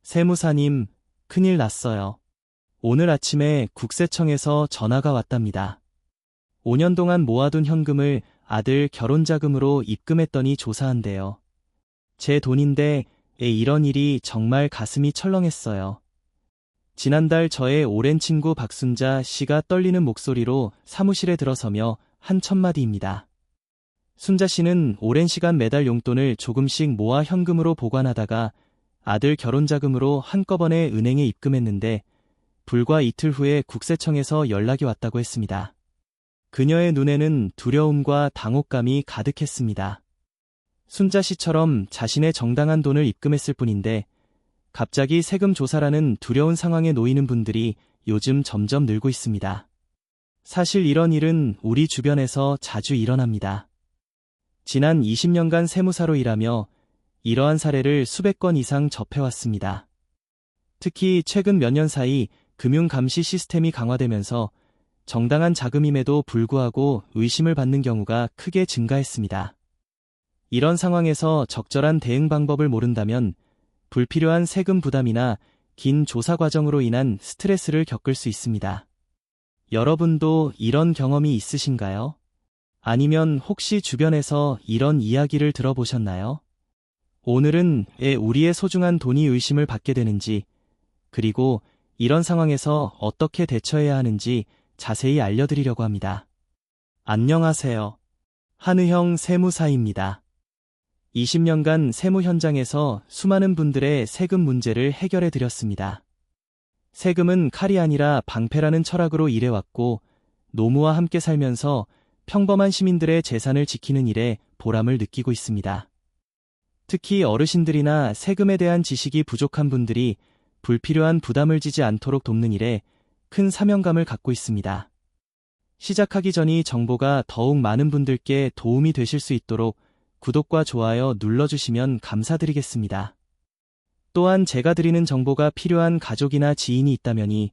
세무사님, 큰일 났어요. 오늘 아침에 국세청에서 전화가 왔답니다. 5년 동안 모아둔 현금을 아들 결혼자금으로 입금했더니 조사한대요. 제 돈인데 이런 일이 정말 가슴이 철렁했어요. 지난달 저의 오랜 친구 박순자 씨가 떨리는 목소리로 사무실에 들어서며 한 첫마디입니다. 순자 씨는 오랜 시간 매달 용돈을 조금씩 모아 현금으로 보관하다가 아들 결혼자금으로 한꺼번에 은행에 입금했는데 불과 이틀 후에 국세청에서 연락이 왔다고 했습니다. 그녀의 눈에는 두려움과 당혹감이 가득했습니다. 순자 씨처럼 자신의 정당한 돈을 입금했을 뿐인데 갑자기 세금 조사라는 두려운 상황에 놓이는 분들이 요즘 점점 늘고 있습니다. 사실 이런 일은 우리 주변에서 자주 일어납니다. 지난 20년간 세무사로 일하며 이러한 사례를 수백 건 이상 접해왔습니다. 특히 최근 몇 년 사이 금융감시 시스템이 강화되면서 정당한 자금임에도 불구하고 의심을 받는 경우가 크게 증가했습니다. 이런 상황에서 적절한 대응 방법을 모른다면 불필요한 세금 부담이나 긴 조사 과정으로 인한 스트레스를 겪을 수 있습니다. 여러분도 이런 경험이 있으신가요? 아니면 혹시 주변에서 이런 이야기를 들어보셨나요? 오늘은 왜 우리의 소중한 돈이 의심을 받게 되는지, 그리고 이런 상황에서 어떻게 대처해야 하는지 자세히 알려드리려고 합니다. 안녕하세요. 한의형 세무사입니다. 20년간 세무 현장에서 수많은 분들의 세금 문제를 해결해 드렸습니다. 세금은 칼이 아니라 방패라는 철학으로 일해왔고 노무와 함께 살면서 평범한 시민들의 재산을 지키는 일에 보람을 느끼고 있습니다. 특히 어르신들이나 세금에 대한 지식이 부족한 분들이 불필요한 부담을 지지 않도록 돕는 일에 큰 사명감을 갖고 있습니다. 시작하기 전이 정보가 더욱 많은 분들께 도움이 되실 수 있도록 구독과 좋아요 눌러주시면 감사드리겠습니다. 또한 제가 드리는 정보가 필요한 가족이나 지인이 있다면이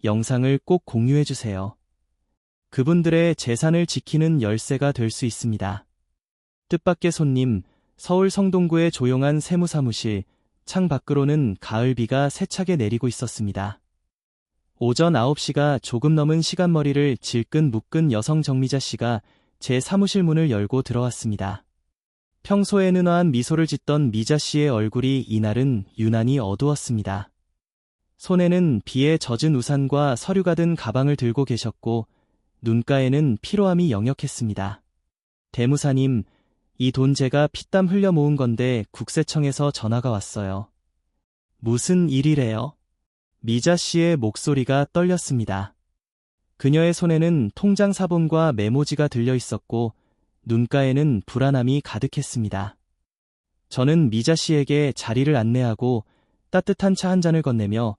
영상을 꼭 공유해주세요. 그분들의 재산을 지키는 열쇠가 될 수 있습니다. 뜻밖의 손님, 서울 성동구의 조용한 세무사무실, 창 밖으로는 가을비가 세차게 내리고 있었습니다. 오전 9시가 조금 넘은 시간머리를 질끈 묶은 여성 정미자 씨가 제 사무실 문을 열고 들어왔습니다. 평소에 은화한 미소를 짓던 미자 씨의 얼굴이 이날은 유난히 어두웠습니다. 손에는 비에 젖은 우산과 서류가 든 가방을 들고 계셨고 눈가에는 피로함이 역력했습니다. 대무사님, 이 돈 제가 피땀 흘려 모은 건데 국세청에서 전화가 왔어요. 무슨 일이래요? 미자 씨의 목소리가 떨렸습니다. 그녀의 손에는 통장 사본과 메모지가 들려 있었고 눈가에는 불안함이 가득했습니다. 저는 미자 씨에게 자리를 안내하고 따뜻한 차 한 잔을 건네며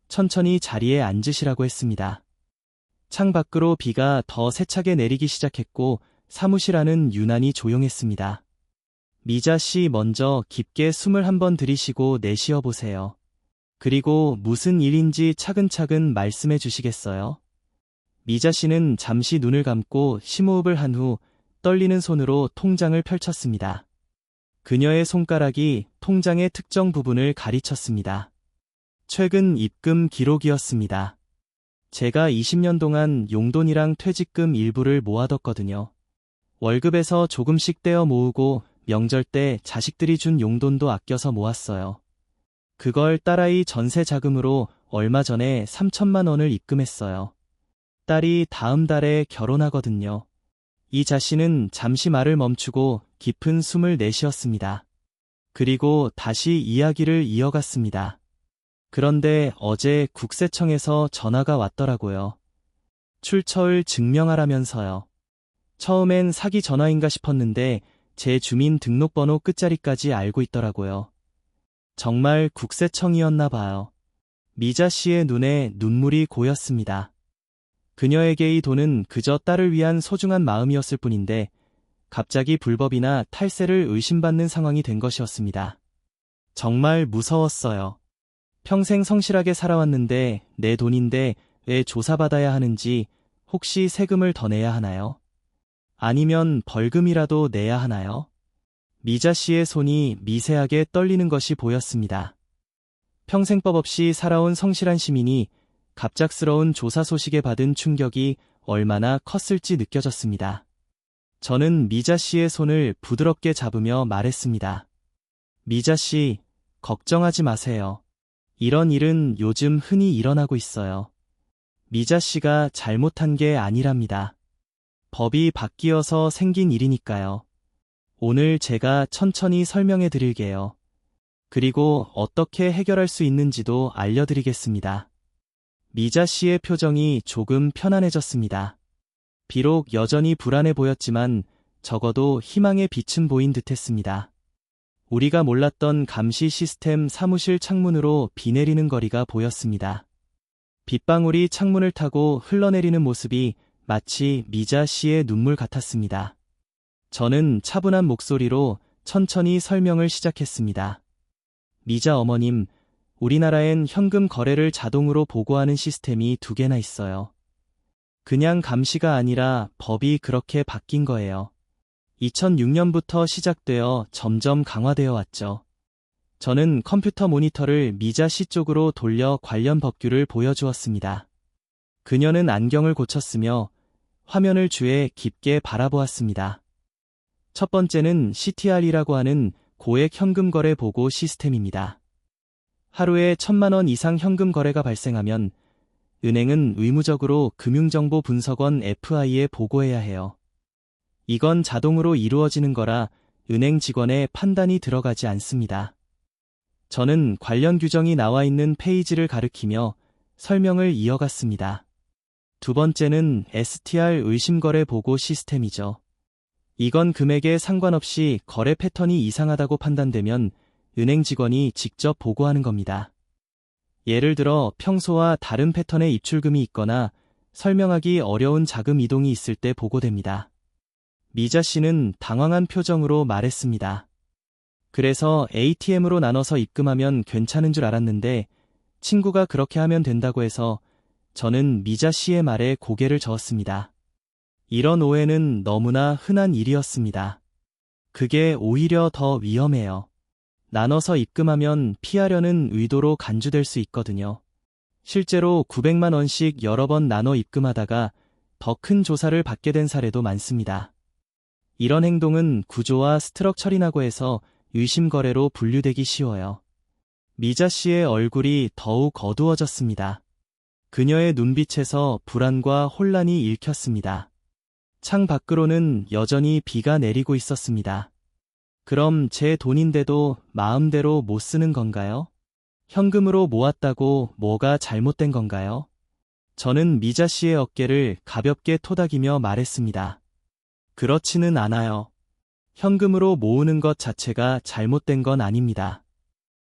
천천히 자리에 앉으시라고 했습니다. 창 밖으로 비가 더 세차게 내리기 시작했고 사무실 안은 유난히 조용했습니다. 미자 씨 먼저 깊게 숨을 한번 들이쉬고 내쉬어 보세요. 그리고 무슨 일인지 차근차근 말씀해 주시겠어요? 미자 씨는 잠시 눈을 감고 심호흡을 한 후 떨리는 손으로 통장을 펼쳤습니다. 그녀의 손가락이 통장의 특정 부분을 가리쳤습니다. 최근 입금 기록이었습니다. 제가 20년 동안 용돈이랑 퇴직금 일부를 모아뒀거든요. 월급에서 조금씩 떼어 모으고 명절 때 자식들이 준 용돈도 아껴서 모았어요. 그걸 딸아이 전세 자금으로 얼마 전에 3천만 원을 입금했어요. 딸이 다음 달에 결혼하거든요. 이자 씨는 잠시 말을 멈추고 깊은 숨을 내쉬었습니다. 그리고 다시 이야기를 이어갔습니다. 그런데 어제 국세청에서 전화가 왔더라고요. 출처를 증명하라면서요. 처음엔 사기 전화인가 싶었는데 제 주민등록번호 끝자리까지 알고 있더라고요. 정말 국세청이었나 봐요. 미자 씨의 눈에 눈물이 고였습니다. 그녀에게 이 돈은 그저 딸을 위한 소중한 마음이었을 뿐인데 갑자기 불법이나 탈세를 의심받는 상황이 된 것이었습니다. 정말 무서웠어요. 평생 성실하게 살아왔는데 내 돈인데 왜 조사받아야 하는지, 혹시 세금을 더 내야 하나요? 아니면 벌금이라도 내야 하나요? 미자 씨의 손이 미세하게 떨리는 것이 보였습니다. 평생 법 없이 살아온 성실한 시민이 갑작스러운 조사 소식에 받은 충격이 얼마나 컸을지 느껴졌습니다. 저는 미자 씨의 손을 부드럽게 잡으며 말했습니다. 미자 씨, 걱정하지 마세요. 이런 일은 요즘 흔히 일어나고 있어요. 미자 씨가 잘못한 게 아니랍니다. 법이 바뀌어서 생긴 일이니까요. 오늘 제가 천천히 설명해 드릴게요. 그리고 어떻게 해결할 수 있는지도 알려드리겠습니다. 미자 씨의 표정이 조금 편안해졌습니다. 비록 여전히 불안해 보였지만 적어도 희망의 빛은 보인 듯했습니다. 우리가 몰랐던 감시 시스템 사무실 창문으로 비 내리는 거리가 보였습니다. 빗방울이 창문을 타고 흘러내리는 모습이 마치 미자 씨의 눈물 같았습니다. 저는 차분한 목소리로 천천히 설명을 시작했습니다. 미자 어머님, 우리나라엔 현금 거래를 자동으로 보고하는 시스템이 2개나 있어요. 그냥 감시가 아니라 법이 그렇게 바뀐 거예요. 2006년부터 시작되어 점점 강화되어 왔죠. 저는 컴퓨터 모니터를 미자 씨 쪽으로 돌려 관련 법규를 보여주었습니다. 그녀는 안경을 고쳤으며 화면을 주에 깊게 바라보았습니다. 첫 번째는 CTR이라고 하는 고액 현금 거래 보고 시스템입니다. 하루에 1,000만 원 이상 현금 거래가 발생하면 은행은 의무적으로 금융정보 분석원 FI에 보고해야 해요. 이건 자동으로 이루어지는 거라 은행 직원의 판단이 들어가지 않습니다. 저는 관련 규정이 나와 있는 페이지를 가리키며 설명을 이어갔습니다. 두 번째는 STR 의심거래 보고 시스템이죠. 이건 금액에 상관없이 거래 패턴이 이상하다고 판단되면 은행 직원이 직접 보고하는 겁니다. 예를 들어 평소와 다른 패턴의 입출금이 있거나 설명하기 어려운 자금 이동이 있을 때 보고됩니다. 미자 씨는 당황한 표정으로 말했습니다. 그래서 ATM으로 나눠서 입금하면 괜찮은 줄 알았는데 친구가 그렇게 하면 된다고 해서 저는 미자 씨의 말에 고개를 저었습니다. 이런 오해는 너무나 흔한 일이었습니다. 그게 오히려 더 위험해요. 나눠서 입금하면 피하려는 의도로 간주될 수 있거든요. 실제로 900만 원씩 여러 번 나눠 입금하다가 더 큰 조사를 받게 된 사례도 많습니다. 이런 행동은 구조와 스트럭처리라고 해서 의심거래로 분류되기 쉬워요. 미자 씨의 얼굴이 더욱 어두워졌습니다. 그녀의 눈빛에서 불안과 혼란이 읽혔습니다. 창 밖으로는 여전히 비가 내리고 있었습니다. 그럼 제 돈인데도 마음대로 못 쓰는 건가요? 현금으로 모았다고 뭐가 잘못된 건가요? 저는 미자 씨의 어깨를 가볍게 토닥이며 말했습니다. 그렇지는 않아요. 현금으로 모으는 것 자체가 잘못된 건 아닙니다.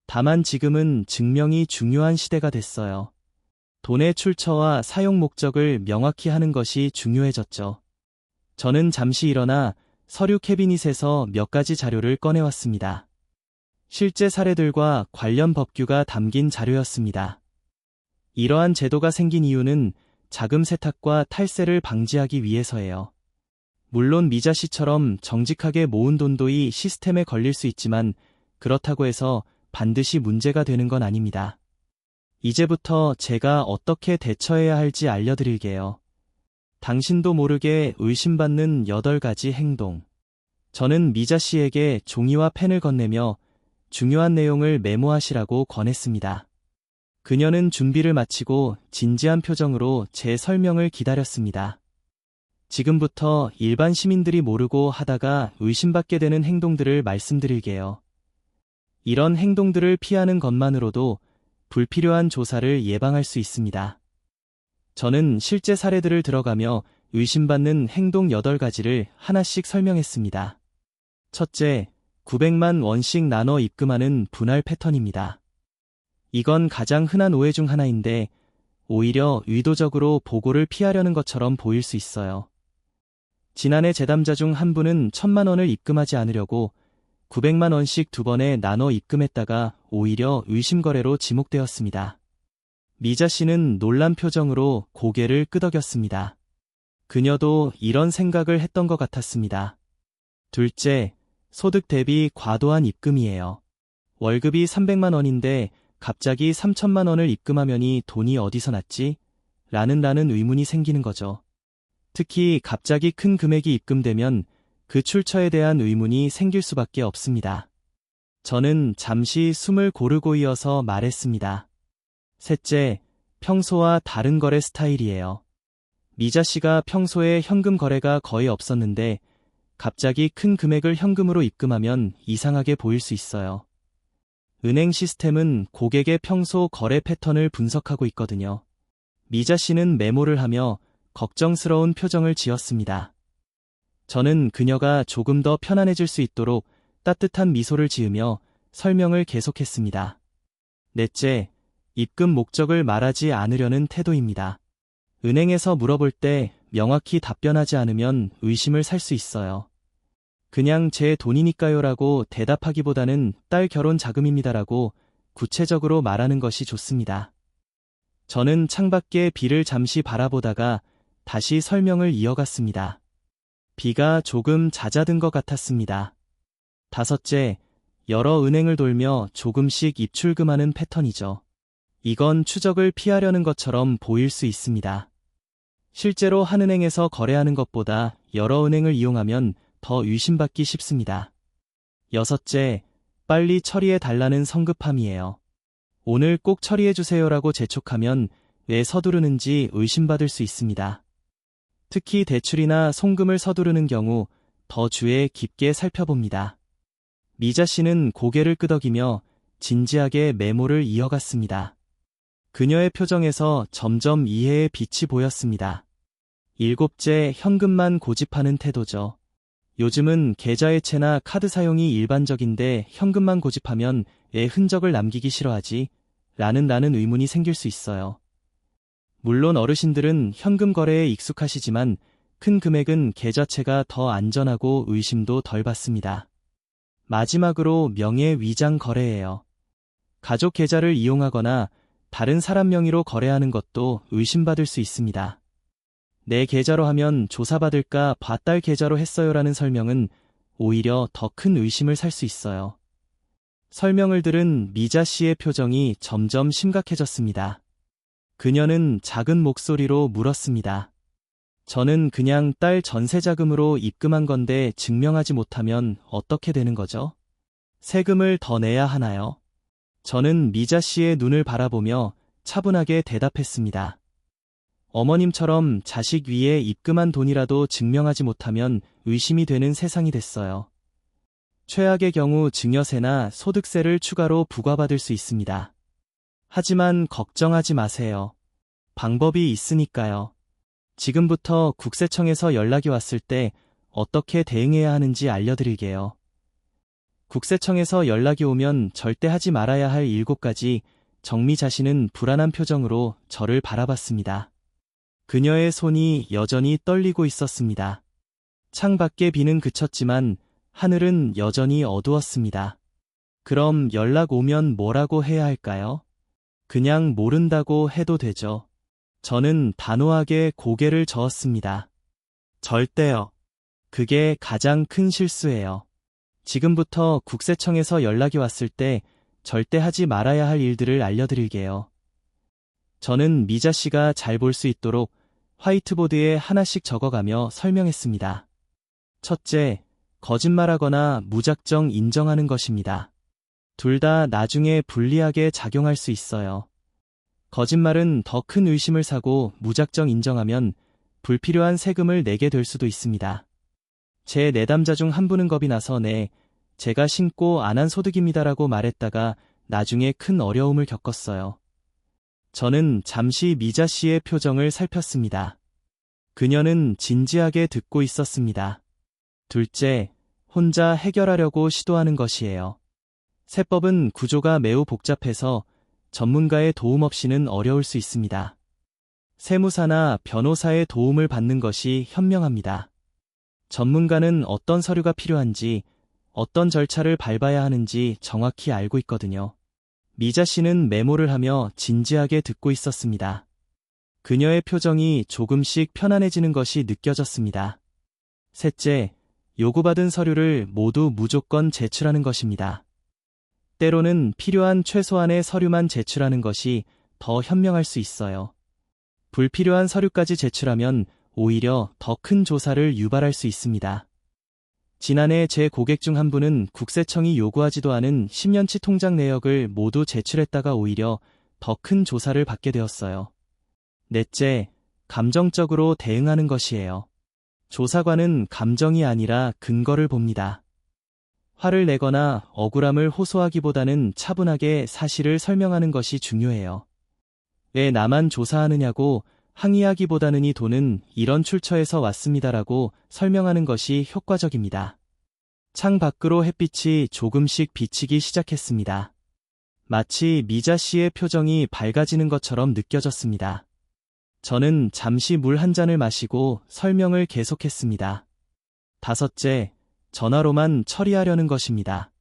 다만 지금은 증명이 중요한 시대가 됐어요. 돈의 출처와 사용 목적을 명확히 하는 것이 중요해졌죠. 저는 잠시 일어나 서류 캐비닛에서 몇 가지 자료를 꺼내왔습니다. 실제 사례들과 관련 법규가 담긴 자료였습니다. 이러한 제도가 생긴 이유는 자금 세탁과 탈세를 방지하기 위해서예요. 물론 미자 씨처럼 정직하게 모은 돈도 이 시스템에 걸릴 수 있지만 그렇다고 해서 반드시 문제가 되는 건 아닙니다. 이제부터 제가 어떻게 대처해야 할지 알려드릴게요. 당신도 모르게 의심받는 8가지 행동. 저는 미자 씨에게 종이와 펜을 건네며 중요한 내용을 메모하시라고 권했습니다. 그녀는 준비를 마치고 진지한 표정으로 제 설명을 기다렸습니다. 지금부터 일반 시민들이 모르고 하다가 의심받게 되는 행동들을 말씀드릴게요. 이런 행동들을 피하는 것만으로도 불필요한 조사를 예방할 수 있습니다. 저는 실제 사례들을 들어가며 의심받는 행동 8가지를 하나씩 설명했습니다. 첫째, 900만 원씩 나눠 입금하는 분할 패턴입니다. 이건 가장 흔한 오해 중 하나인데 오히려 의도적으로 보고를 피하려는 것처럼 보일 수 있어요. 지난해 재담자 중 한 분은 1,000만 원을 입금하지 않으려고 900만 원씩 2번에 나눠 입금했다가 오히려 의심거래로 지목되었습니다. 미자 씨는 놀란 표정으로 고개를 끄덕였습니다. 그녀도 이런 생각을 했던 것 같았습니다. 둘째, 소득 대비 과도한 입금이에요. 월급이 300만 원인데 갑자기 3천만 원을 입금하면이 돈이 어디서 났지? 라는 의문이 생기는 거죠. 특히 갑자기 큰 금액이 입금되면 그 출처에 대한 의문이 생길 수밖에 없습니다. 저는 잠시 숨을 고르고 이어서 말했습니다. 셋째, 평소와 다른 거래 스타일이에요. 미자 씨가 평소에 현금 거래가 거의 없었는데 갑자기 큰 금액을 현금으로 입금하면 이상하게 보일 수 있어요. 은행 시스템은 고객의 평소 거래 패턴을 분석하고 있거든요. 미자 씨는 메모를 하며 걱정스러운 표정을 지었습니다. 저는 그녀가 조금 더 편안해질 수 있도록 따뜻한 미소를 지으며 설명을 계속했습니다. 넷째, 입금 목적을 말하지 않으려는 태도입니다. 은행에서 물어볼 때 명확히 답변하지 않으면 의심을 살 수 있어요. 그냥 제 돈이니까요라고 대답하기보다는 딸 결혼 자금입니다라고 구체적으로 말하는 것이 좋습니다. 저는 창밖에 비를 잠시 바라보다가 다시 설명을 이어갔습니다. 비가 조금 잦아든 것 같았습니다. 다섯째, 여러 은행을 돌며 조금씩 입출금하는 패턴이죠. 이건 추적을 피하려는 것처럼 보일 수 있습니다. 실제로 한 은행에서 거래하는 것보다 여러 은행을 이용하면 더 의심받기 쉽습니다. 여섯째, 빨리 처리해 달라는 성급함이에요. 오늘 꼭 처리해 주세요라고 재촉하면 왜 서두르는지 의심받을 수 있습니다. 특히 대출이나 송금을 서두르는 경우 더 주의 깊게 살펴봅니다. 미자 씨는 고개를 끄덕이며 진지하게 메모를 이어갔습니다. 그녀의 표정에서 점점 이해의 빛이 보였습니다. 일곱째, 현금만 고집하는 태도죠. 요즘은 계좌이체나 카드 사용이 일반적인데 현금만 고집하면 왜 흔적을 남기기 싫어하지? 라는 의문이 생길 수 있어요. 물론 어르신들은 현금 거래에 익숙하시지만 큰 금액은 계좌채가 더 안전하고 의심도 덜 받습니다. 마지막으로 명예 위장 거래예요. 가족 계좌를 이용하거나 다른 사람 명의로 거래하는 것도 의심받을 수 있습니다. 내 계좌로 하면 조사받을까 봐 딸 계좌로 했어요라는 설명은 오히려 더 큰 의심을 살 수 있어요. 설명을 들은 미자 씨의 표정이 점점 심각해졌습니다. 그녀는 작은 목소리로 물었습니다. 저는 그냥 딸 전세자금으로 입금한 건데 증명하지 못하면 어떻게 되는 거죠? 세금을 더 내야 하나요? 저는 미자 씨의 눈을 바라보며 차분하게 대답했습니다. 어머님처럼 자식 위에 입금한 돈이라도 증명하지 못하면 의심이 되는 세상이 됐어요. 최악의 경우 증여세나 소득세를 추가로 부과받을 수 있습니다. 하지만 걱정하지 마세요. 방법이 있으니까요. 지금부터 국세청에서 연락이 왔을 때 어떻게 대응해야 하는지 알려드릴게요. 국세청에서 연락이 오면 절대 하지 말아야 할 7가지. 정미자 씨는 불안한 표정으로 저를 바라봤습니다. 그녀의 손이 여전히 떨리고 있었습니다. 창밖의 비는 그쳤지만 하늘은 여전히 어두웠습니다. 그럼 연락 오면 뭐라고 해야 할까요? 그냥 모른다고 해도 되죠. 저는 단호하게 고개를 저었습니다. 절대요. 그게 가장 큰 실수예요. 지금부터 국세청에서 연락이 왔을 때 절대 하지 말아야 할 일들을 알려드릴게요. 저는 미자 씨가 잘 볼 수 있도록 화이트보드에 하나씩 적어가며 설명했습니다. 첫째, 거짓말하거나 무작정 인정하는 것입니다. 둘 다 나중에 불리하게 작용할 수 있어요. 거짓말은 더 큰 의심을 사고 무작정 인정하면 불필요한 세금을 내게 될 수도 있습니다. 제 내담자 중 한 분은 겁이 나서 제가 신고 안 한 소득입니다라고 말했다가 나중에 큰 어려움을 겪었어요. 저는 잠시 미자 씨의 표정을 살폈습니다. 그녀는 진지하게 듣고 있었습니다. 둘째, 혼자 해결하려고 시도하는 것이에요. 세법은 구조가 매우 복잡해서 전문가의 도움 없이는 어려울 수 있습니다. 세무사나 변호사의 도움을 받는 것이 현명합니다. 전문가는 어떤 서류가 필요한지, 어떤 절차를 밟아야 하는지 정확히 알고 있거든요. 미자 씨는 메모를 하며 진지하게 듣고 있었습니다. 그녀의 표정이 조금씩 편안해지는 것이 느껴졌습니다. 셋째, 요구받은 서류를 모두 무조건 제출하는 것입니다. 때로는 필요한 최소한의 서류만 제출하는 것이 더 현명할 수 있어요. 불필요한 서류까지 제출하면 오히려 더 큰 조사를 유발할 수 있습니다. 지난해 제 고객 중 한 분은 국세청이 요구하지도 않은 10년치 통장 내역을 모두 제출했다가 오히려 더 큰 조사를 받게 되었어요. 넷째, 감정적으로 대응하는 것이에요. 조사관은 감정이 아니라 근거를 봅니다. 화를 내거나 억울함을 호소하기보다는 차분하게 사실을 설명하는 것이 중요해요. 왜 나만 조사하느냐고 항의하기보다는 이 돈은 이런 출처에서 왔습니다라고 설명하는 것이 효과적입니다. 창 밖으로 햇빛이 조금씩 비치기 시작했습니다. 마치 미자 씨의 표정이 밝아지는 것처럼 느껴졌습니다. 저는 잠시 물 한 잔을 마시고 설명을 계속했습니다. 다섯째, 전화로만 처리하려는 것입니다.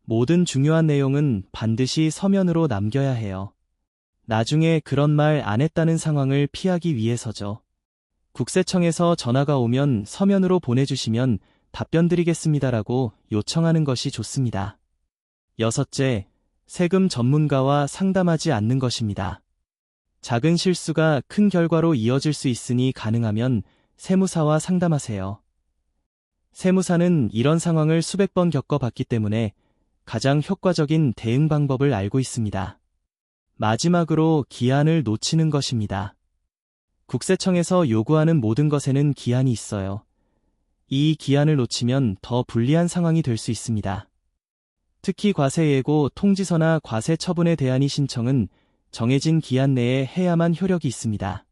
모든 중요한 내용은 반드시 서면으로 남겨야 해요. 나중에 그런 말 안 했다는 상황을 피하기 위해서죠. 국세청에서 전화가 오면 서면으로 보내주시면 답변 드리겠습니다라고 요청하는 것이 좋습니다. 여섯째, 세금 전문가와 상담하지 않는 것입니다. 작은 실수가 큰 결과로 이어질 수 있으니 가능하면 세무사와 상담하세요. 세무사는 이런 상황을 수백 번 겪어봤기 때문에 가장 효과적인 대응 방법을 알고 있습니다. 마지막으로 기한을 놓치는 것입니다. 국세청에서 요구하는 모든 것에는 기한이 있어요. 이 기한을 놓치면 더 불리한 상황이 될 수 있습니다. 특히 과세예고 통지서나 과세 처분에 대한 이 신청은 정해진 기한 내에 해야만 효력이 있습니다.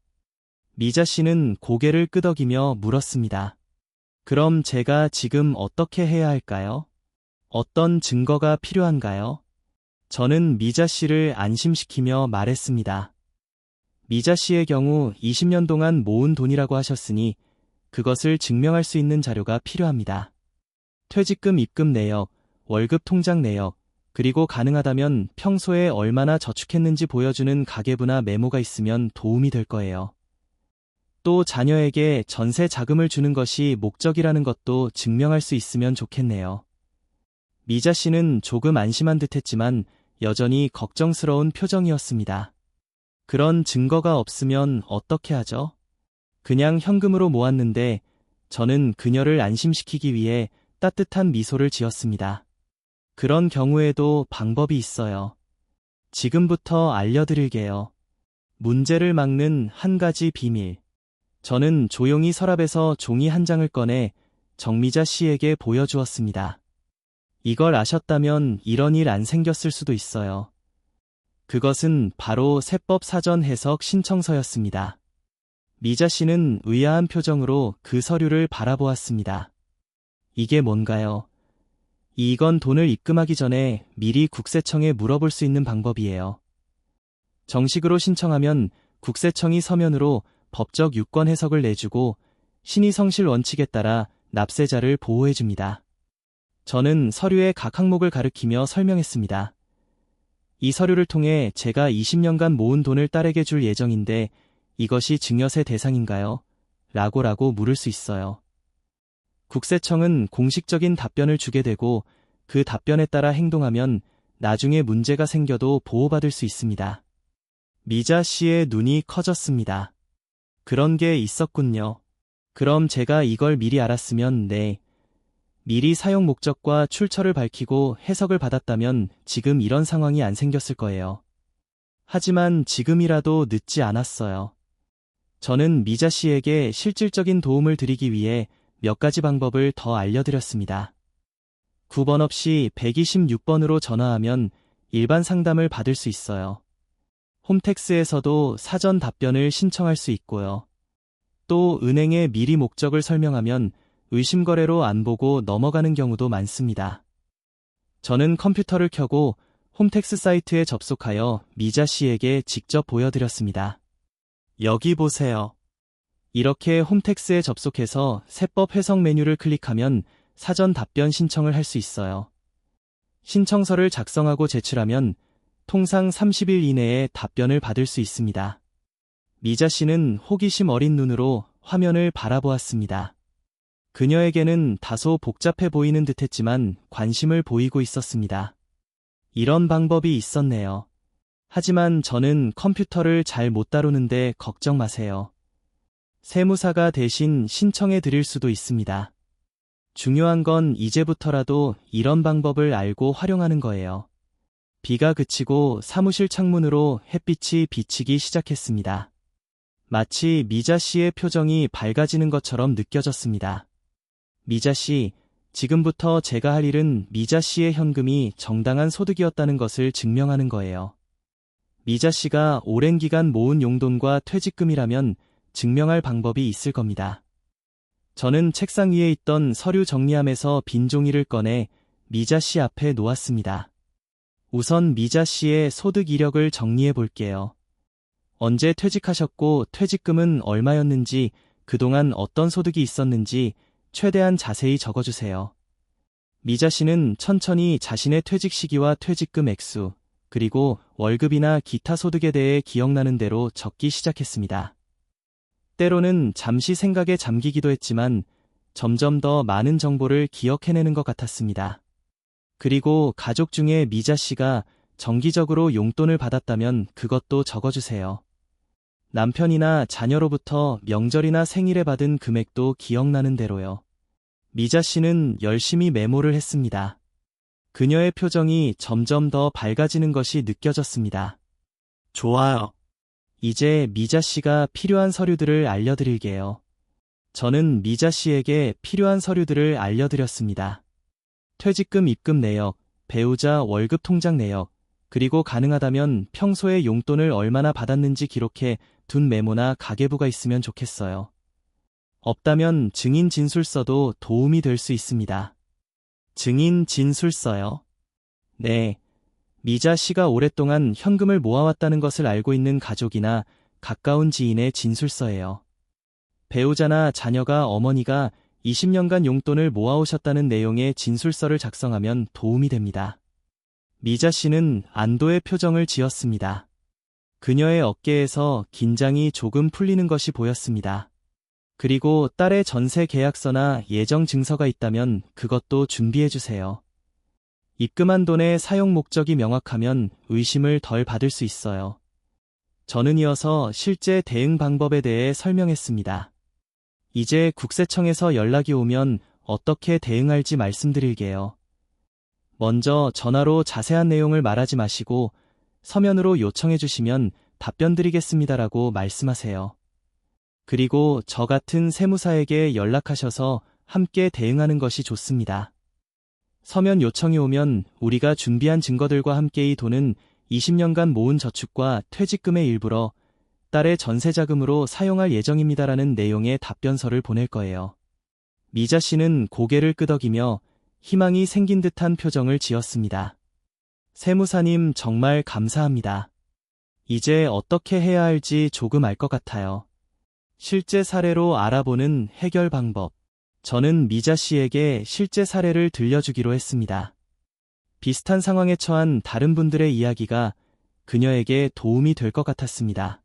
미자 씨는 고개를 끄덕이며 물었습니다. 그럼 제가 지금 어떻게 해야 할까요? 어떤 증거가 필요한가요? 저는 미자 씨를 안심시키며 말했습니다. 미자 씨의 경우 20년 동안 모은 돈이라고 하셨으니 그것을 증명할 수 있는 자료가 필요합니다. 퇴직금 입금 내역, 월급 통장 내역, 그리고 가능하다면 평소에 얼마나 저축했는지 보여주는 가계부나 메모가 있으면 도움이 될 거예요. 또 자녀에게 전세 자금을 주는 것이 목적이라는 것도 증명할 수 있으면 좋겠네요. 미자 씨는 조금 안심한 듯했지만 여전히 걱정스러운 표정이었습니다. 그런 증거가 없으면 어떻게 하죠? 그냥 현금으로 모았는데 저는 그녀를 안심시키기 위해 따뜻한 미소를 지었습니다. 그런 경우에도 방법이 있어요. 지금부터 알려드릴게요. 문제를 막는 한 가지 비밀. 저는 조용히 서랍에서 종이 한 장을 꺼내 정미자 씨에게 보여주었습니다. 이걸 아셨다면 이런 일 안 생겼을 수도 있어요. 그것은 바로 세법 사전 해석 신청서였습니다. 미자 씨는 의아한 표정으로 그 서류를 바라보았습니다. 이게 뭔가요? 이건 돈을 입금하기 전에 미리 국세청에 물어볼 수 있는 방법이에요. 정식으로 신청하면 국세청이 서면으로 법적 유권 해석을 내주고 신의성실 원칙에 따라 납세자를 보호해줍니다. 저는 서류의 각 항목을 가리키며 설명했습니다. 이 서류를 통해 제가 20년간 모은 돈을 딸에게 줄 예정인데 이것이 증여세 대상인가요? 라고 물을 수 있어요. 국세청은 공식적인 답변을 주게 되고 그 답변에 따라 행동하면 나중에 문제가 생겨도 보호받을 수 있습니다. 미자 씨의 눈이 커졌습니다. 그런 게 있었군요. 그럼 제가 이걸 미리 알았으면 미리 사용 목적과 출처를 밝히고 해석을 받았다면 지금 이런 상황이 안 생겼을 거예요. 하지만 지금이라도 늦지 않았어요. 저는 미자 씨에게 실질적인 도움을 드리기 위해 몇 가지 방법을 더 알려드렸습니다. 9번 없이 126번으로 전화하면 일반 상담을 받을 수 있어요. 홈택스에서도 사전 답변을 신청할 수 있고요. 또 은행에 미리 목적을 설명하면 의심거래로 안 보고 넘어가는 경우도 많습니다. 저는 컴퓨터를 켜고 홈택스 사이트에 접속하여 미자 씨에게 직접 보여드렸습니다. 여기 보세요. 이렇게 홈택스에 접속해서 세법 해석 메뉴를 클릭하면 사전 답변 신청을 할 수 있어요. 신청서를 작성하고 제출하면 통상 30일 이내에 답변을 받을 수 있습니다. 미자 씨는 호기심 어린 눈으로 화면을 바라보았습니다. 그녀에게는 다소 복잡해 보이는 듯했지만 관심을 보이고 있었습니다. 이런 방법이 있었네요. 하지만 저는 컴퓨터를 잘 못 다루는데 걱정 마세요. 세무사가 대신 신청해 드릴 수도 있습니다. 중요한 건 이제부터라도 이런 방법을 알고 활용하는 거예요. 비가 그치고 사무실 창문으로 햇빛이 비치기 시작했습니다. 마치 미자 씨의 표정이 밝아지는 것처럼 느껴졌습니다. 미자 씨, 지금부터 제가 할 일은 미자 씨의 현금이 정당한 소득이었다는 것을 증명하는 거예요. 미자 씨가 오랜 기간 모은 용돈과 퇴직금이라면 증명할 방법이 있을 겁니다. 저는 책상 위에 있던 서류 정리함에서 빈 종이를 꺼내 미자 씨 앞에 놓았습니다. 우선 미자 씨의 소득 이력을 정리해 볼게요. 언제 퇴직하셨고 퇴직금은 얼마였는지, 그동안 어떤 소득이 있었는지 최대한 자세히 적어주세요. 미자 씨는 천천히 자신의 퇴직 시기와 퇴직금 액수, 그리고 월급이나 기타 소득에 대해 기억나는 대로 적기 시작했습니다. 때로는 잠시 생각에 잠기기도 했지만 점점 더 많은 정보를 기억해내는 것 같았습니다. 그리고 가족 중에 미자 씨가 정기적으로 용돈을 받았다면 그것도 적어주세요. 남편이나 자녀로부터 명절이나 생일에 받은 금액도 기억나는 대로요. 미자 씨는 열심히 메모를 했습니다. 그녀의 표정이 점점 더 밝아지는 것이 느껴졌습니다. 좋아요. 이제 미자 씨가 필요한 서류들을 알려드릴게요. 저는 미자 씨에게 필요한 서류들을 알려드렸습니다. 퇴직금 입금 내역, 배우자 월급 통장 내역, 그리고 가능하다면 평소에 용돈을 얼마나 받았는지 기록해 둔 메모나 가계부가 있으면 좋겠어요. 없다면 증인 진술서도 도움이 될 수 있습니다. 증인 진술서요? 네. 미자 씨가 오랫동안 현금을 모아왔다는 것을 알고 있는 가족이나 가까운 지인의 진술서예요. 배우자나 자녀가 어머니가 20년간 용돈을 모아오셨다는 내용의 진술서를 작성하면 도움이 됩니다. 미자 씨는 안도의 표정을 지었습니다. 그녀의 어깨에서 긴장이 조금 풀리는 것이 보였습니다. 그리고 딸의 전세 계약서나 예정 증서가 있다면 그것도 준비해주세요. 입금한 돈의 사용 목적이 명확하면 의심을 덜 받을 수 있어요. 저는 이어서 실제 대응 방법에 대해 설명했습니다. 이제 국세청에서 연락이 오면 어떻게 대응할지 말씀드릴게요. 먼저 전화로 자세한 내용을 말하지 마시고 서면으로 요청해 주시면 답변 드리겠습니다라고 말씀하세요. 그리고 저 같은 세무사에게 연락하셔서 함께 대응하는 것이 좋습니다. 서면 요청이 오면 우리가 준비한 증거들과 함께 이 돈은 20년간 모은 저축과 퇴직금의 일부러 딸의 전세자금으로 사용할 예정입니다라는 내용의 답변서를 보낼 거예요. 미자 씨는 고개를 끄덕이며 희망이 생긴 듯한 표정을 지었습니다. 세무사님 정말 감사합니다. 이제 어떻게 해야 할지 조금 알 것 같아요. 실제 사례로 알아보는 해결 방법. 저는 미자 씨에게 실제 사례를 들려주기로 했습니다. 비슷한 상황에 처한 다른 분들의 이야기가 그녀에게 도움이 될 것 같았습니다.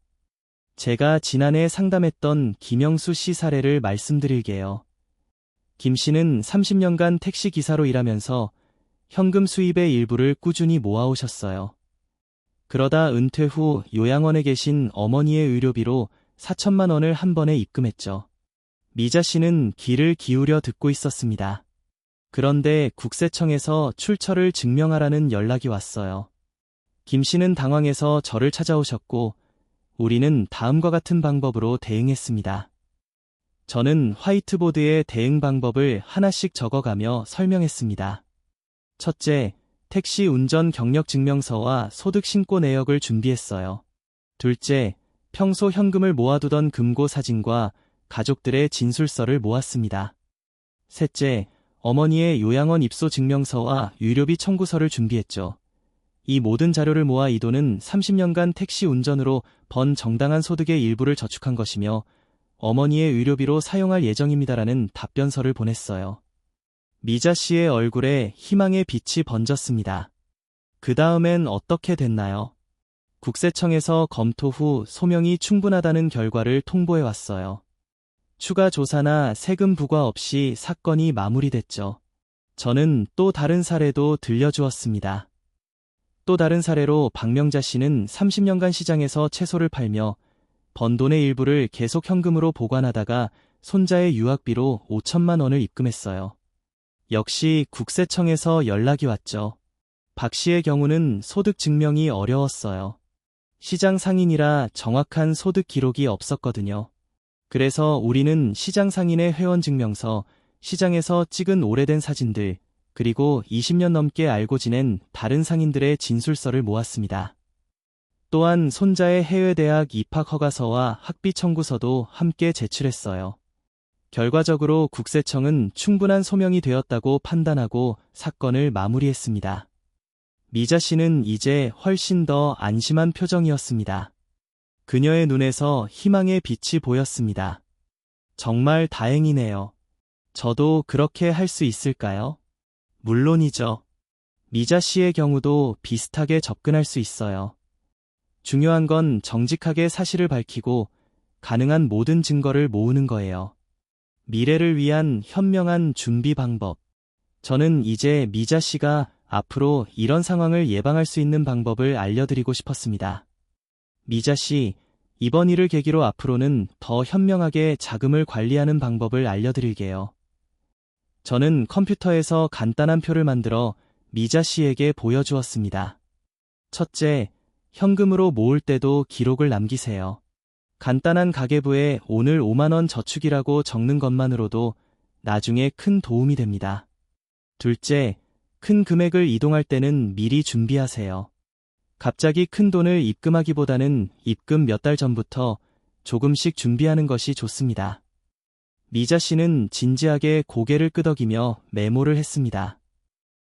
제가 지난해 상담했던 김영수 씨 사례를 말씀드릴게요. 김 씨는 30년간 택시기사로 일하면서 현금 수입의 일부를 꾸준히 모아오셨어요. 그러다 은퇴 후 요양원에 계신 어머니의 의료비로 4천만 원을 한 번에 입금했죠. 미자 씨는 귀를 기울여 듣고 있었습니다. 그런데 국세청에서 출처를 증명하라는 연락이 왔어요. 김 씨는 당황해서 저를 찾아오셨고 우리는 다음과 같은 방법으로 대응했습니다. 저는 화이트보드에 대응 방법을 하나씩 적어가며 설명했습니다. 첫째, 택시 운전 경력 증명서와 소득 신고 내역을 준비했어요. 둘째, 평소 현금을 모아두던 금고 사진과 가족들의 진술서를 모았습니다. 셋째, 어머니의 요양원 입소 증명서와 유료비 청구서를 준비했죠. 이 모든 자료를 모아 이 돈은 30년간 택시 운전으로 번 정당한 소득의 일부를 저축한 것이며 어머니의 의료비로 사용할 예정입니다라는 답변서를 보냈어요. 미자 씨의 얼굴에 희망의 빛이 번졌습니다. 그 다음엔 어떻게 됐나요? 국세청에서 검토 후 소명이 충분하다는 결과를 통보해 왔어요. 추가 조사나 세금 부과 없이 사건이 마무리됐죠. 저는 또 다른 사례도 들려주었습니다. 또 다른 사례로 박명자 씨는 30년간 시장에서 채소를 팔며 번 돈의 일부를 계속 현금으로 보관하다가 손자의 유학비로 5천만 원을 입금했어요. 역시 국세청에서 연락이 왔죠. 박 씨의 경우는 소득 증명이 어려웠어요. 시장 상인이라 정확한 소득 기록이 없었거든요. 그래서 우리는 시장 상인의 회원 증명서, 시장에서 찍은 오래된 사진들, 그리고 20년 넘게 알고 지낸 다른 상인들의 진술서를 모았습니다. 또한 손자의 해외대학 입학 허가서와 학비 청구서도 함께 제출했어요. 결과적으로 국세청은 충분한 소명이 되었다고 판단하고 사건을 마무리했습니다. 미자 씨는 이제 훨씬 더 안심한 표정이었습니다. 그녀의 눈에서 희망의 빛이 보였습니다. 정말 다행이네요. 저도 그렇게 할 수 있을까요? 물론이죠. 미자 씨의 경우도 비슷하게 접근할 수 있어요. 중요한 건 정직하게 사실을 밝히고 가능한 모든 증거를 모으는 거예요. 미래를 위한 현명한 준비 방법. 저는 이제 미자 씨가 앞으로 이런 상황을 예방할 수 있는 방법을 알려드리고 싶었습니다. 미자 씨, 이번 일을 계기로 앞으로는 더 현명하게 자금을 관리하는 방법을 알려드릴게요. 저는 컴퓨터에서 간단한 표를 만들어 미자 씨에게 보여주었습니다. 첫째, 현금으로 모을 때도 기록을 남기세요. 간단한 가계부에 오늘 5만 원 저축이라고 적는 것만으로도 나중에 큰 도움이 됩니다. 둘째, 큰 금액을 이동할 때는 미리 준비하세요. 갑자기 큰 돈을 입금하기보다는 입금 몇 달 전부터 조금씩 준비하는 것이 좋습니다. 미자 씨는 진지하게 고개를 끄덕이며 메모를 했습니다.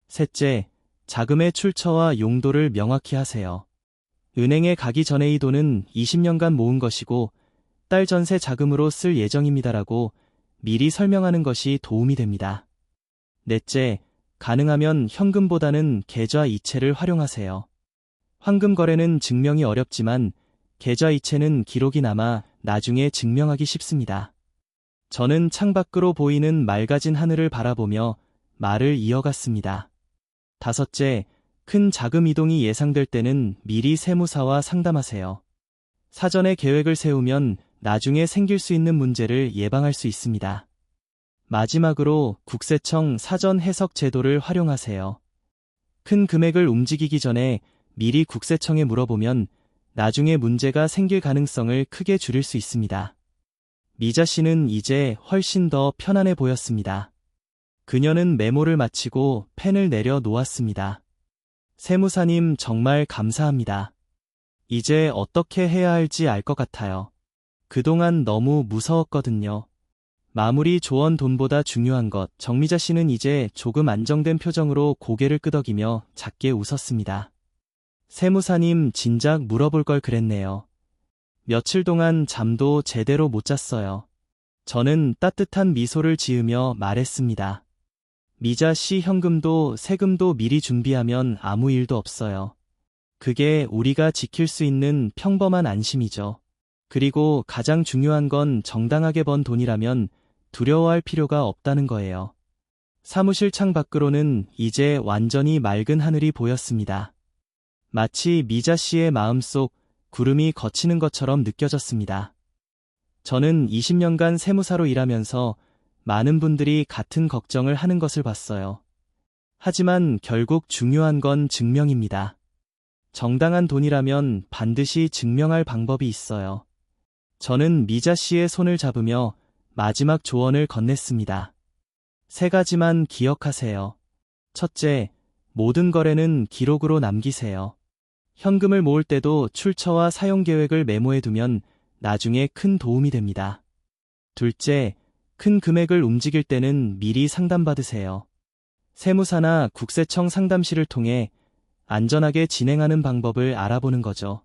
셋째, 자금의 출처와 용도를 명확히 하세요. 은행에 가기 전에 이 돈은 20년간 모은 것이고 딸 전세 자금으로 쓸 예정입니다라고 미리 설명하는 것이 도움이 됩니다. 넷째, 가능하면 현금보다는 계좌 이체를 활용하세요. 황금 거래는 증명이 어렵지만 계좌 이체는 기록이 남아 나중에 증명하기 쉽습니다. 저는 창밖으로 보이는 맑아진 하늘을 바라보며 말을 이어갔습니다. 다섯째, 큰 자금 이동이 예상될 때는 미리 세무사와 상담하세요. 사전에 계획을 세우면 나중에 생길 수 있는 문제를 예방할 수 있습니다. 마지막으로 국세청 사전 해석 제도를 활용하세요. 큰 금액을 움직이기 전에 미리 국세청에 물어보면 나중에 문제가 생길 가능성을 크게 줄일 수 있습니다. 미자 씨는 이제 훨씬 더 편안해 보였습니다. 그녀는 메모를 마치고 펜을 내려 놓았습니다. 세무사님 정말 감사합니다. 이제 어떻게 해야 할지 알 것 같아요. 그동안 너무 무서웠거든요. 마무리 조언 돈보다 중요한 것. 정미자 씨는 이제 조금 안정된 표정으로 고개를 끄덕이며 작게 웃었습니다. 세무사님 진작 물어볼 걸 그랬네요. 며칠 동안 잠도 제대로 못 잤어요. 저는 따뜻한 미소를 지으며 말했습니다. 미자 씨 현금도 세금도 미리 준비하면 아무 일도 없어요. 그게 우리가 지킬 수 있는 평범한 안심이죠. 그리고 가장 중요한 건 정당하게 번 돈이라면 두려워할 필요가 없다는 거예요. 사무실 창 밖으로는 이제 완전히 맑은 하늘이 보였습니다. 마치 미자 씨의 마음속 구름이 걷히는 것처럼 느껴졌습니다. 저는 20년간 세무사로 일하면서 많은 분들이 같은 걱정을 하는 것을 봤어요. 하지만 결국 중요한 건 증명입니다. 정당한 돈이라면 반드시 증명할 방법이 있어요. 저는 미자 씨의 손을 잡으며 마지막 조언을 건넸습니다. 3가지만 기억하세요. 첫째, 모든 거래는 기록으로 남기세요. 현금을 모을 때도 출처와 사용 계획을 메모해두면 나중에 큰 도움이 됩니다. 둘째, 큰 금액을 움직일 때는 미리 상담받으세요. 세무사나 국세청 상담실을 통해 안전하게 진행하는 방법을 알아보는 거죠.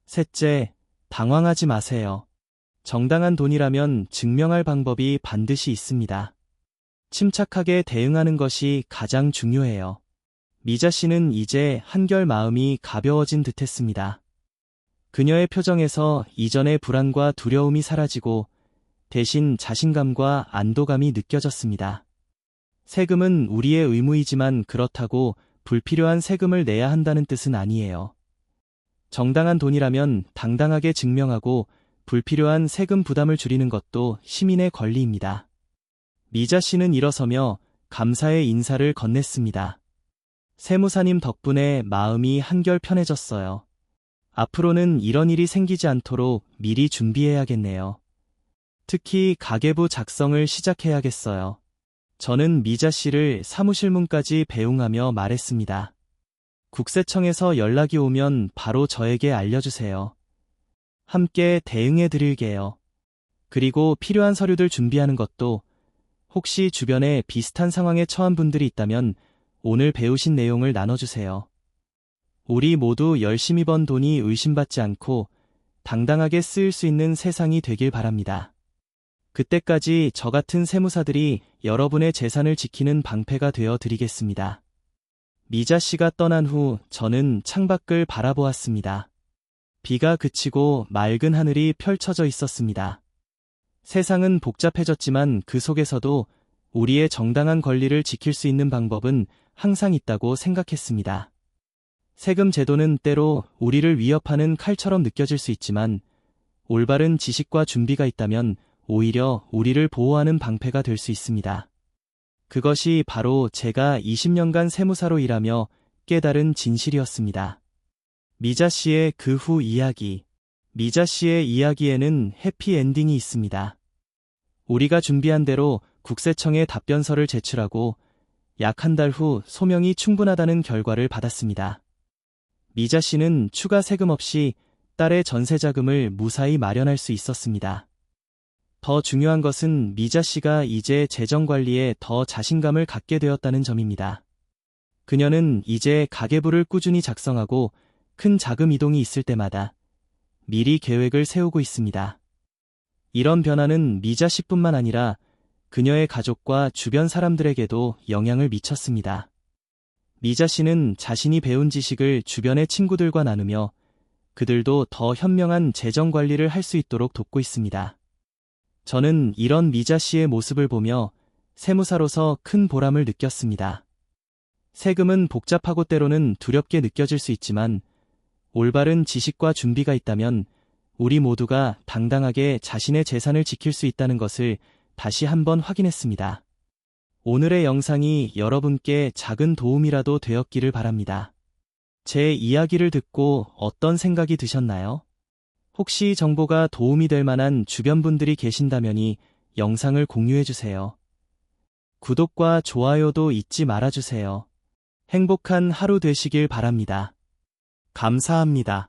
셋째, 당황하지 마세요. 정당한 돈이라면 증명할 방법이 반드시 있습니다. 침착하게 대응하는 것이 가장 중요해요. 미자 씨는 이제 한결 마음이 가벼워진 듯했습니다. 그녀의 표정에서 이전의 불안과 두려움이 사라지고 대신 자신감과 안도감이 느껴졌습니다. 세금은 우리의 의무이지만 그렇다고 불필요한 세금을 내야 한다는 뜻은 아니에요. 정당한 돈이라면 당당하게 증명하고 불필요한 세금 부담을 줄이는 것도 시민의 권리입니다. 미자 씨는 일어서며 감사의 인사를 건넸습니다. 세무사님 덕분에 마음이 한결 편해졌어요. 앞으로는 이런 일이 생기지 않도록 미리 준비해야겠네요. 특히 가계부 작성을 시작해야겠어요. 저는 미자 씨를 사무실 문까지 배웅하며 말했습니다. 국세청에서 연락이 오면 바로 저에게 알려주세요. 함께 대응해 드릴게요. 그리고 필요한 서류들 준비하는 것도 혹시 주변에 비슷한 상황에 처한 분들이 있다면 오늘 배우신 내용을 나눠주세요. 우리 모두 열심히 번 돈이 의심받지 않고 당당하게 쓰일 수 있는 세상이 되길 바랍니다. 그때까지 저 같은 세무사들이 여러분의 재산을 지키는 방패가 되어 드리겠습니다. 미자 씨가 떠난 후 저는 창밖을 바라보았습니다. 비가 그치고 맑은 하늘이 펼쳐져 있었습니다. 세상은 복잡해졌지만 그 속에서도 우리의 정당한 권리를 지킬 수 있는 방법은 항상 있다고 생각했습니다. 세금 제도는 때로 우리를 위협하는 칼처럼 느껴질 수 있지만 올바른 지식과 준비가 있다면 오히려 우리를 보호하는 방패가 될 수 있습니다. 그것이 바로 제가 20년간 세무사로 일하며 깨달은 진실이었습니다. 미자 씨의 그 후 이야기. 미자 씨의 이야기에는 해피엔딩이 있습니다. 우리가 준비한 대로 국세청에 답변서를 제출하고 약 한 달 후 소명이 충분하다는 결과를 받았습니다. 미자 씨는 추가 세금 없이 딸의 전세자금을 무사히 마련할 수 있었습니다. 더 중요한 것은 미자 씨가 이제 재정관리에 더 자신감을 갖게 되었다는 점입니다. 그녀는 이제 가계부를 꾸준히 작성하고 큰 자금 이동이 있을 때마다 미리 계획을 세우고 있습니다. 이런 변화는 미자 씨뿐만 아니라 그녀의 가족과 주변 사람들에게도 영향을 미쳤습니다. 미자 씨는 자신이 배운 지식을 주변의 친구들과 나누며 그들도 더 현명한 재정 관리를 할 수 있도록 돕고 있습니다. 저는 이런 미자 씨의 모습을 보며 세무사로서 큰 보람을 느꼈습니다. 세금은 복잡하고 때로는 두렵게 느껴질 수 있지만 올바른 지식과 준비가 있다면 우리 모두가 당당하게 자신의 재산을 지킬 수 있다는 것을 다시 한번 확인했습니다. 오늘의 영상이 여러분께 작은 도움이라도 되었기를 바랍니다. 제 이야기를 듣고 어떤 생각이 드셨나요? 혹시 정보가 도움이 될 만한 주변 분들이 계신다면 영상을 공유해주세요. 구독과 좋아요도 잊지 말아주세요. 행복한 하루 되시길 바랍니다. 감사합니다.